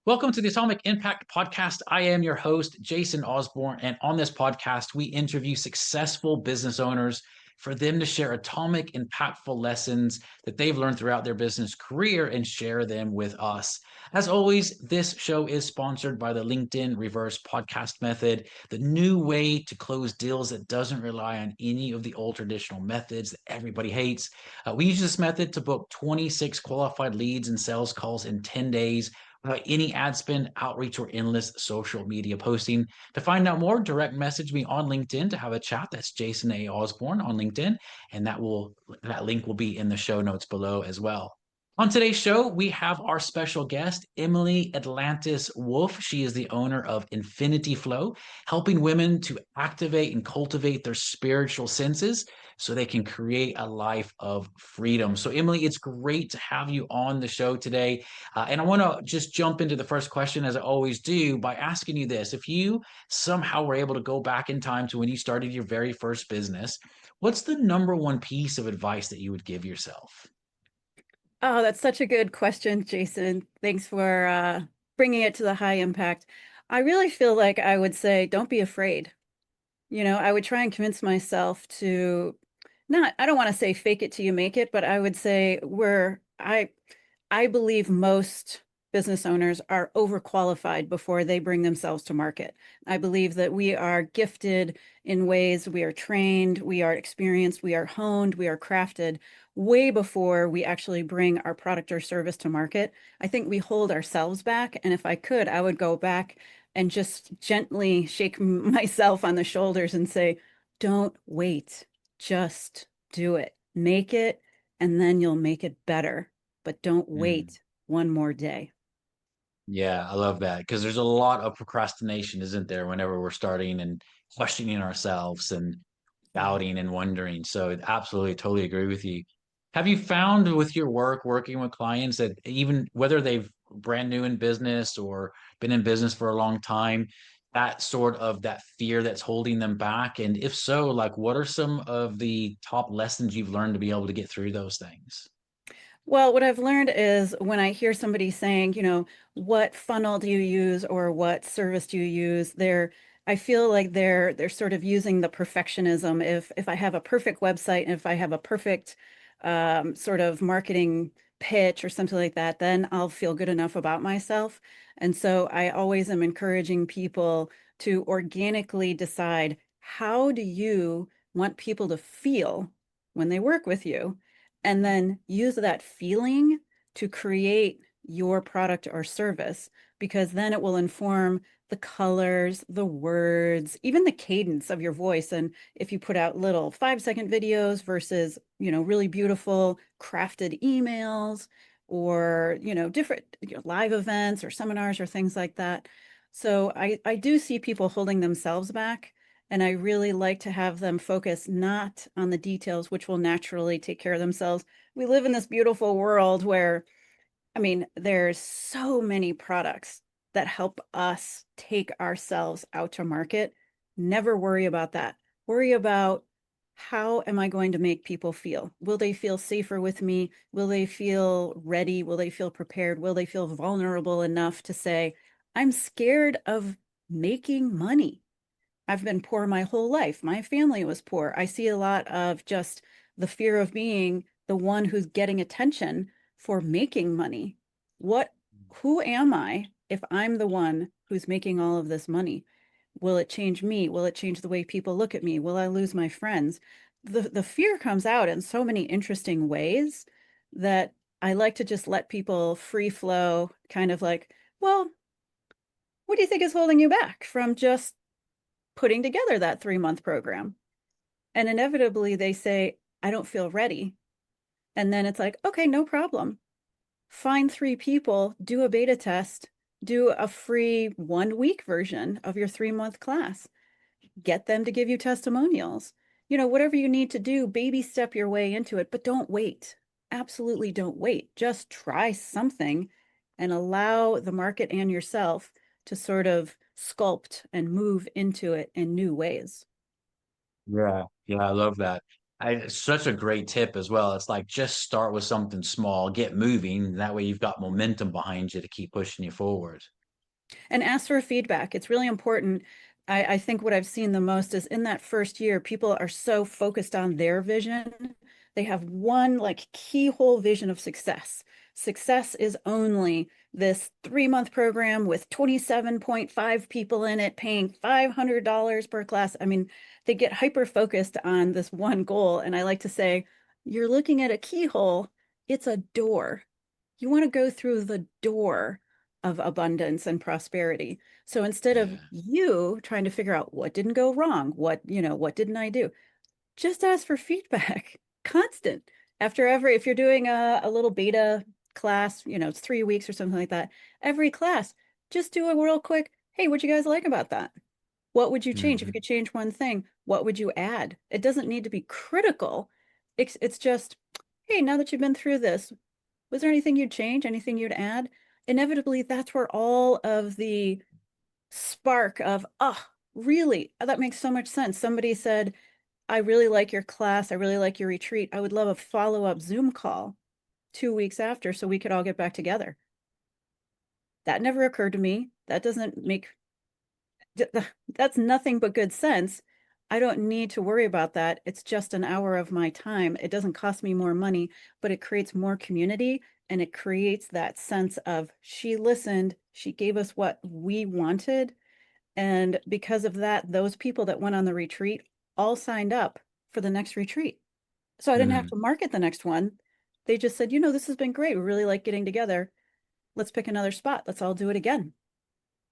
Welcome to the Atomic Impact Podcast. I am your host, Jason Osborn. And on this podcast, we interview successful business owners for them to share atomic, impactful lessons that they've learned throughout their business career and share them with us. As always, this show is sponsored by the LinkedIn Reverse Podcast Method, the new way to close deals that doesn't rely on any of the old traditional methods that everybody hates. We use this method to book 26 qualified leads and sales calls in 10 days without any ad spend, outreach, or endless social media posting. To find out more, direct message me on LinkedIn to have a chat. That's Jason A. Osborn on LinkedIn, and that link will be in the show notes below as well. On today's show, we have our special guest, Emily Atlantis Wolf. She is the owner of Infinity Flow, helping women to activate and cultivate their spiritual senses so they can create a life of freedom. So, Emily, it's great to have you on the show today. And I want to just jump into the first question, as I always do, by asking you this. If you somehow were able to go back in time to when you started your very first business, what's the number one piece of advice that you would give yourself? Oh, that's such a good question, Jason. Thanks for bringing it to the high impact. I really feel like I would say, don't be afraid. I would try and convince myself to not, I don't want to say fake it till you make it, but I would say I believe most business owners are overqualified before they bring themselves to market. I believe that we are gifted in ways, we are trained, we are experienced, we are honed, we are crafted way before we actually bring our product or service to market. I think we hold ourselves back. And if I could, I would go back and just gently shake myself on the shoulders and say, don't wait, just do it, make it, and then you'll make it better. But don't Mm. wait one more day. Yeah, I love that because there's a lot of procrastination, isn't there, whenever we're starting and questioning ourselves and doubting and wondering. So, absolutely, totally agree with you. Have you found with your work, working with clients, that even whether they've brand new in business or been in business for a long time, that fear that's holding them back? And if so, like what are some of the top lessons you've learned to be able to get through those things? Well, what I've learned is when I hear somebody saying, what funnel do you use or what service do you use, I feel like they're sort of using the perfectionism. If I have a perfect website and if I have a perfect sort of marketing pitch or something like that, then I'll feel good enough about myself. And so I always am encouraging people to organically decide, how do you want people to feel when they work with you? And then use that feeling to create your product or service, because then it will inform the colors, the words, even the cadence of your voice. And if you put out little 5-second videos versus, really beautiful crafted emails or, different live events or seminars or things like that. So I do see people holding themselves back. And I really like to have them focus not on the details, which will naturally take care of themselves. We live in this beautiful world where, I mean, there's so many products that help us take ourselves out to market. Never worry about that. Worry about, how am I going to make people feel? Will they feel safer with me? Will they feel ready? Will they feel prepared? Will they feel vulnerable enough to say, I'm scared of making money? I've been poor my whole life. My family was poor. I see a lot of just the fear of being the one who's getting attention for making money. What, who am I if I'm the one who's making all of this money? Will it change me? Will it change the way people look at me? Will I lose my friends? The fear comes out in so many interesting ways that I like to just let people free flow, kind of like, well, what do you think is holding you back from just putting together that 3-month program? And inevitably they say, I don't feel ready. And then it's like, okay, no problem. Find 3 people, do a beta test, do a free 1-week version of your 3-month class, get them to give you testimonials. Whatever you need to do, baby step your way into it, but don't wait. Absolutely don't wait. Just try something and allow the market and yourself to sort of sculpt and move into it in new ways. Yeah, yeah, I love that. such a great tip as well. It's like just start with something small, get moving. That way you've got momentum behind you to keep pushing you forward. And ask for feedback. It's really important. I think what I've seen the most is in that first year, people are so focused on their vision. They have one like keyhole vision of success. Success is only this 3-month program with 27.5 people in it, paying $500 per class. I mean, they get hyper focused on this one goal. And I like to say, you're looking at a keyhole, it's a door. You want to go through the door of abundance and prosperity. So instead of Yeah. you trying to figure out what didn't go wrong, what didn't I do? Just ask for feedback. Constant. After every, if you're doing a little beta class, it's 3 weeks or something like that, every class, just do a real quick, hey, what'd you guys like about that? What would you change? If you Hmm. could change one thing, what would you add? It doesn't need to be critical. It's just, hey, now that you've been through this, was there anything you'd change? Anything you'd add? Inevitably, that's where all of the spark of, oh, really, that makes so much sense. Somebody said, I really like your class. I really like your retreat. I would love a follow-up Zoom call 2 weeks after so we could all get back together. That never occurred to me. That doesn't make, that's nothing but good sense. I don't need to worry about that. It's just an hour of my time. It doesn't cost me more money, but it creates more community and it creates that sense of she listened, she gave us what we wanted. And because of that, those people that went on the retreat all signed up for the next retreat. So I didn't have Hmm. to market the next one. They just said, this has been great. We really like getting together. Let's pick another spot. Let's all do it again.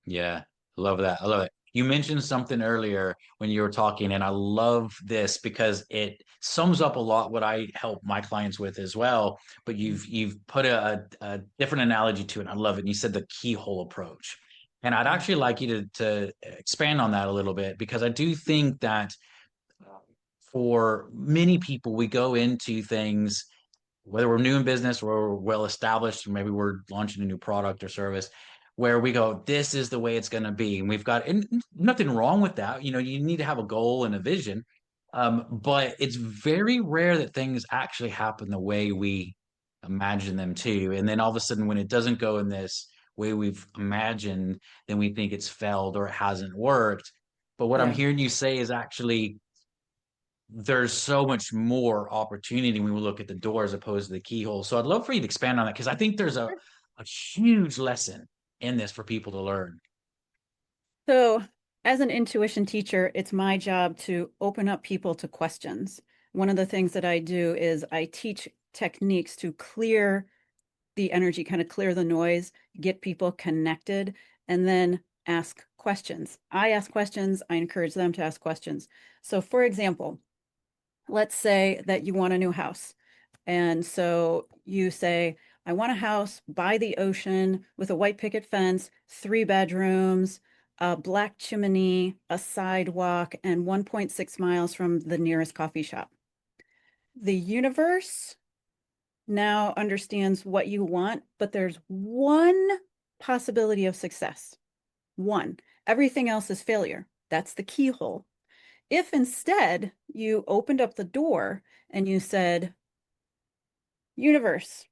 Yeah, I love that. I love it. You mentioned something earlier when you were talking, and I love this because it sums up a lot what I help my clients with as well. But you've put a different analogy to it. And I love it. And you said the keyhole approach. And I'd Yeah. actually like you to expand on that a little bit because I do think that for many people, we go into things whether we're new in business or we're well established, or maybe we're launching a new product or service, where we go, this is the way it's going to be. And we've got, and nothing wrong with that. You need to have a goal and a vision. But it's very rare that things actually happen the way we imagine them to. And then all of a sudden, when it doesn't go in this way we've imagined, then we think it's failed or it hasn't worked. But what I'm Yeah. hearing you say is actually there's so much more opportunity when we look at the door as opposed to the keyhole. So I'd love for you to expand on that because I think there's a huge lesson in this for people to learn. So, as an intuition teacher, it's my job to open up people to questions. One of the things that I do is I teach techniques to clear the energy, kind of clear the noise, get people connected, and then ask questions. I ask questions, I encourage them to ask questions. So, for example, let's say that you want a new house. And so you say, I want a house by the ocean with a white picket fence, 3 bedrooms, a black chimney, a sidewalk, and 1.6 miles from the nearest coffee shop. The universe now understands what you want, but there's one possibility of success. One. Everything else is failure. That's the keyhole. If instead you opened up the door and you said, universe,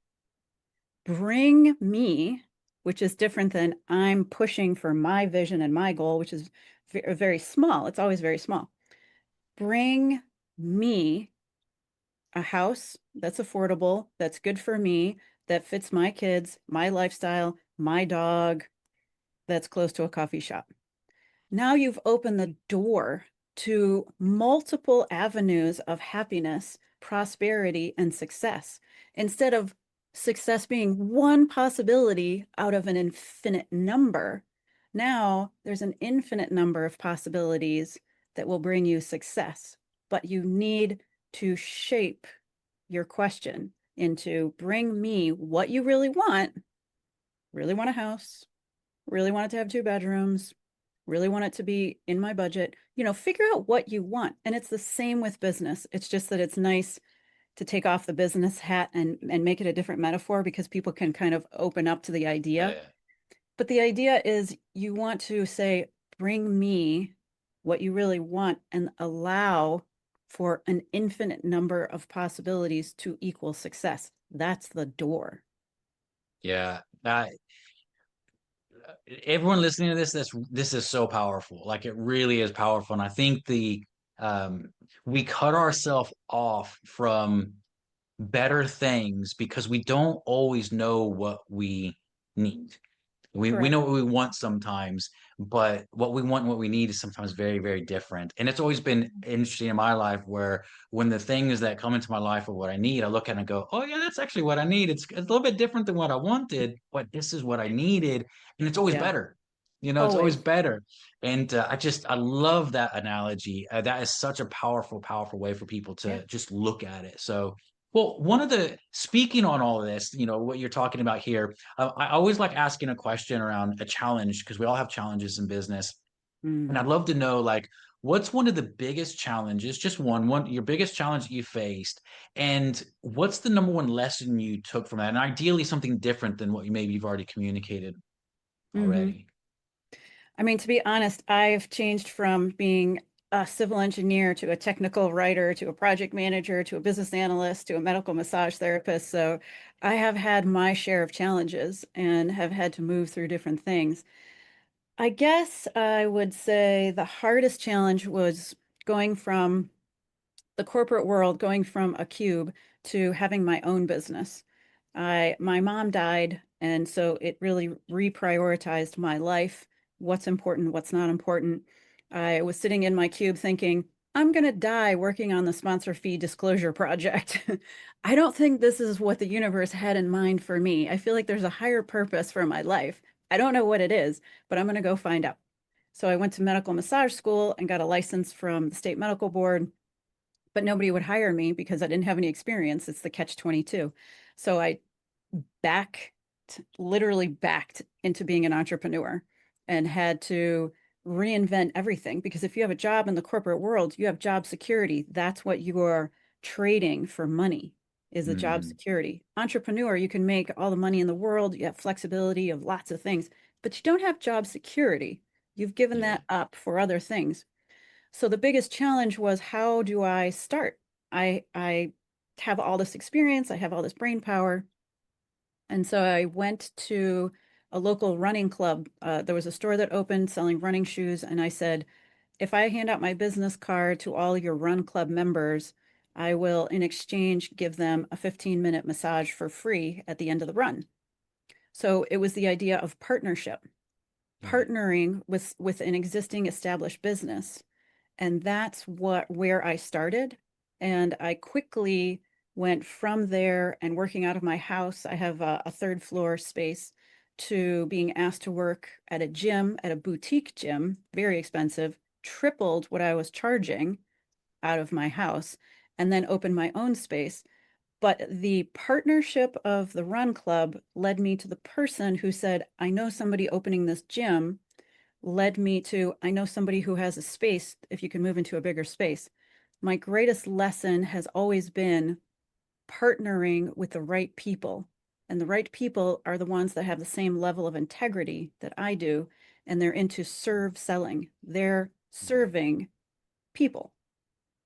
bring me, which is different than I'm pushing for my vision and my goal, which is very small. It's always very small. Bring me a house that's affordable, that's good for me, that fits my kids, my lifestyle, my dog, that's close to a coffee shop. Now you've opened the door to multiple avenues of happiness, prosperity, and success. Instead of success being one possibility out of an infinite number, now there's an infinite number of possibilities that will bring you success. But you need to shape your question into bring me what you really want a house, really want it to have 2 bedrooms, really want it to be in my budget. Figure out what you want. And it's the same with business. It's just that it's nice to take off the business hat and make it a different metaphor because people can kind of open up to the idea. Yeah. But the idea is you want to say, bring me what you really want and allow for an infinite number of possibilities to equal success. That's the door. Yeah. Everyone listening to this is so powerful. Like it really is powerful. And I think um we cut ourselves off from better things because we don't always know what we need. We Correct. know what we want sometimes, but what we want and what we need is sometimes very, very different. And it's always been interesting in my life where when the things that come into my life are what I need, I look at it and go, oh yeah, that's actually what I need. It's a little bit different than what I wanted, but this is what I needed. And it's always Yeah, better. You know, it's always always. better. And I love that analogy. That is such a powerful, powerful way for people Yeah. to just look at it. So, well, speaking on all of this, you know, what you're talking about here, I always like asking a question around a challenge because we all have challenges in business. And Mm. I'd love to know, like, what's one of the biggest challenges, just your biggest challenge that you faced, and what's the number one lesson you took from that? And ideally something different than what maybe you've already communicated Hmm. already. I mean, to be honest, I've changed from being a civil engineer to a technical writer to a project manager to a business analyst to a medical massage therapist. So I have had my share of challenges and have had to move through different things. I guess I would say the hardest challenge was going from the corporate world, going from a cube to having my own business. My mom died, and so it really reprioritized my life, what's important, what's not important. I was sitting in my cube thinking, I'm going to die working on the sponsor fee disclosure project. I don't think this is what the universe had in mind for me. I feel like there's a higher purpose for my life. I don't know what it is, but I'm going to go find out. So I went to medical massage school and got a license from the state medical board, but nobody would hire me because I didn't have any experience. It's the catch 22. So I back literally backed into being an entrepreneur and had to reinvent everything, because if you have a job in the corporate world, you have job security. That's what you are trading for. Money is a job Hmm. security. Entrepreneur, you can make all the money in the world, you have flexibility of lots of things, but you don't have job security. You've given Yeah. that up for other things. So the biggest challenge was, how do I start? I have all this experience, I have all this brain power. And so I went to a local running club. There was a store that opened selling running shoes. And I said, if I hand out my business card to all your run club members, I will, in exchange, give them a 15-minute massage for free at the end of the run. So it was the idea of partnership, Yeah. partnering with an existing established business. And that's where I started. And I quickly went from there and working out of my house. I have a third floor space, to being asked to work at a gym, at a boutique gym, very expensive, tripled what I was charging out of my house, and then opened my own space. But the partnership of the run club led me to the person who said, I know somebody opening this gym, led me to, I know somebody who has a space, if you can move into a bigger space. My greatest lesson has always been partnering with the right people. And the right people are the ones that have the same level of integrity that I do. And they're into serve selling. They're serving people.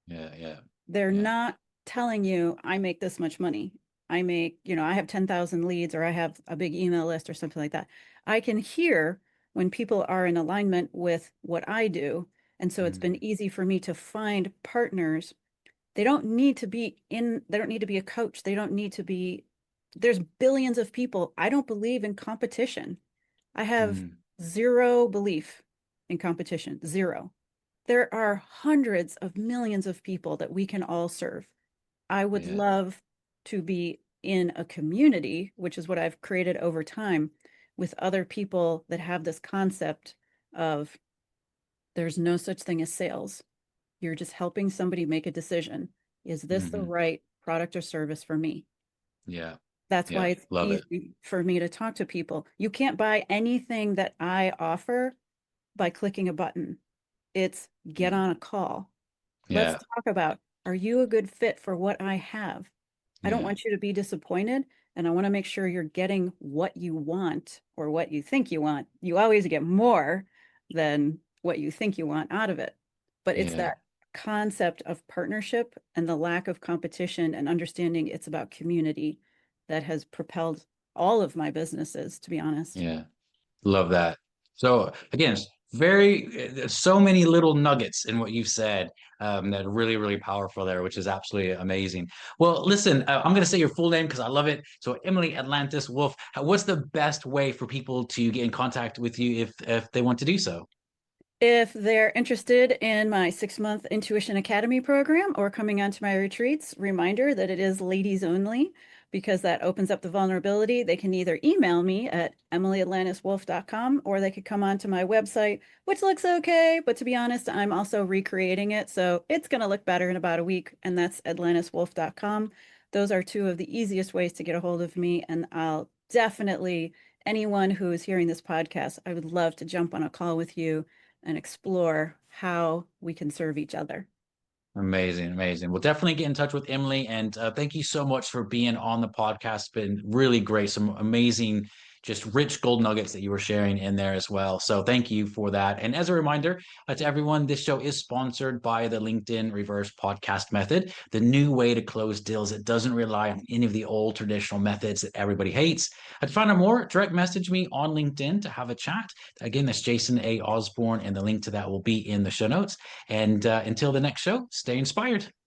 Yeah. Yeah. They're Yeah. not telling you, I make this much money. I make, I have 10,000 leads, or I have a big email list or something like that. I can hear when people are in alignment with what I do. And so it's been Mm. easy for me to find partners. They don't need to be a coach. They don't need to be, there's billions of people. I don't believe in competition. I have Mm. zero belief in competition, zero. There are hundreds of millions of people that we can all serve. I would Yeah. love to be in a community, which is what I've created over time, with other people that have this concept of, there's no such thing as sales. You're just helping somebody make a decision. Is this the Hmm. right product or service for me? Yeah. That's why Yeah. it's Love it. easy for me to talk to people. You can't buy anything that I offer by clicking a button. It's get Mm. on a call. Let's Yeah. talk about, are you a good fit for what I have? I don't Yeah. want you to be disappointed, and I want to make sure you're getting what you want or what you think you want. You always get more than what you think you want out of it. But it's Yeah. that. concept of partnership and the lack of competition and understanding it's about community that has propelled all of my businesses, to be honest. Yeah. Love that. So again, there's so many little nuggets in what you've said that are really, really powerful there, which is absolutely amazing. Well, listen, I'm going to say your full name because I love it. So Emily Atlantis Wolf, what's the best way for people to get in contact with you if they want to do so? If they're interested in my 6-month Intuition Academy program or coming onto my retreats, reminder that it is ladies only because that opens up the vulnerability. They can either email me at emilyatlantiswolf.com or they could come onto my website, which looks okay, but to be honest, I'm also recreating it. So it's going to look better in about a week, and that's atlantiswolf.com. Those are two of the easiest ways to get a hold of me, and I'll definitely, anyone who is hearing this podcast, I would love to jump on a call with you and explore how we can serve each other. Amazing, amazing. We'll definitely get in touch with Emily, and thank you so much for being on the podcast. It's been really great. Some amazing, just rich gold nuggets that you were sharing in there as well. So thank you for that. And as a reminder to everyone, this show is sponsored by the LinkedIn Reverse Podcast Method, the new way to close deals that doesn't rely on any of the old traditional methods that everybody hates. To find out more, direct message me on LinkedIn to have a chat. Again, that's Jason A. Osborn, and the link to that will be in the show notes. And until the next show, stay inspired.